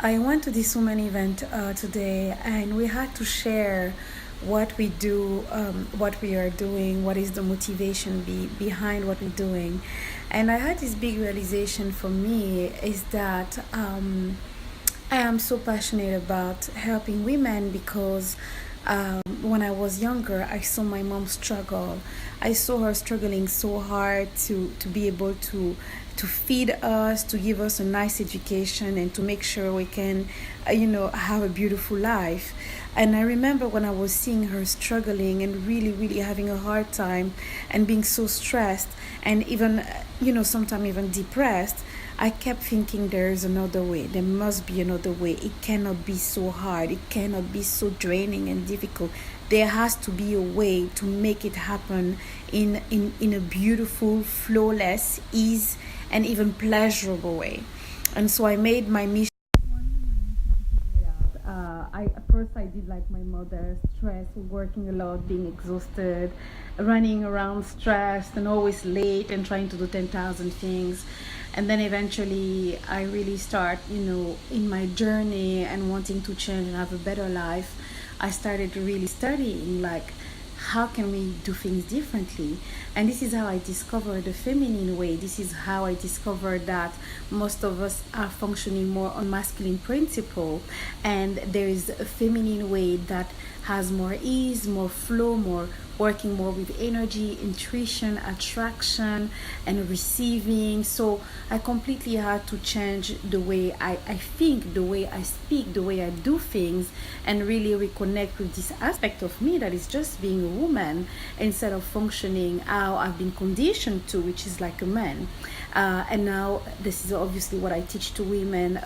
I went to this woman event today, and we had to share what we do, what we are doing, what is the motivation behind what we're doing. And I had this big realization for me is that I am so passionate about helping women because when I was younger, I saw my mom struggle. I saw her struggling so hard to be able to feed us, to give us a nice education, and to make sure we can, have a beautiful life. And I remember when I was seeing her struggling and really, really having a hard time and being so stressed and even, sometimes even depressed. I kept thinking there's another way. There must be another way. It cannot be so hard. It cannot be so draining and difficult. There has to be a way to make it happen in a beautiful, flawless, ease, and even pleasurable way. And so I made my mission. I at first I did like my mother, stress, working a lot, being exhausted, running around stressed and always late and trying to do 10,000 things. And then eventually I really start, in my journey and wanting to change and have a better life. I started really studying like how can we do things differently. And this is how I discovered the feminine way. This is how I discovered that most of us are functioning more on masculine principle, and there is a feminine way that has more ease, more flow, more working more with energy, intuition, attraction, and receiving. So I completely had to change the way I think, the way I speak, the way I do things, and really reconnect with this aspect of me that is just being a woman instead of functioning how I've been conditioned to, which is like a man. And now this is obviously what I teach to women.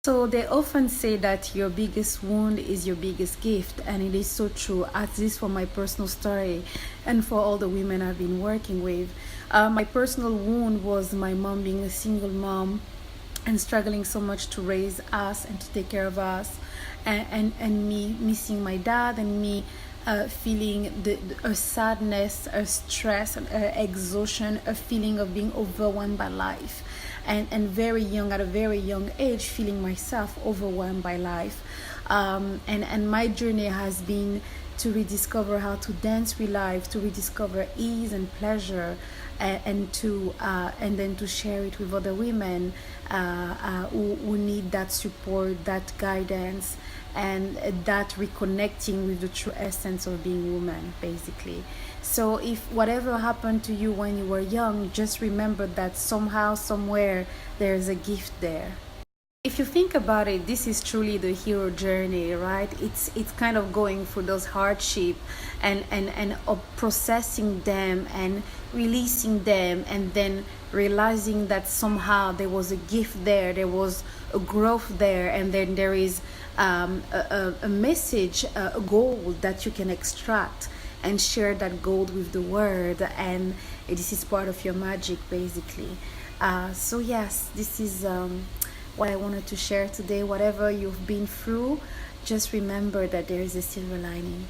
So they often say that your biggest wound is your biggest gift, and it is so true, at least for my personal story and for all the women I've been working with. My personal wound was my mom being a single mom and struggling so much to raise us and to take care of us, and me missing my dad, and me feeling a sadness, a stress, a exhaustion, a feeling of being overwhelmed by life, and very young, at a very young age, feeling myself overwhelmed by life. And my journey has been to rediscover how to dance with life, to rediscover ease and pleasure, and then to share it with other women who need that support, that guidance, and that reconnecting with the true essence of being woman, basically. So if whatever happened to you when you were young, just remember that somehow, somewhere, there's a gift there. If you think about it, this is truly the hero journey, right? It's kind of going through those hardship, and processing them and releasing them, and then realizing that somehow there was a gift there, there was a growth there, and then there is a message, a goal that you can extract and share that gold with the world, and this is part of your magic, basically. So yes, this is what I wanted to share today. Whatever you've been through, just remember that there is a silver lining.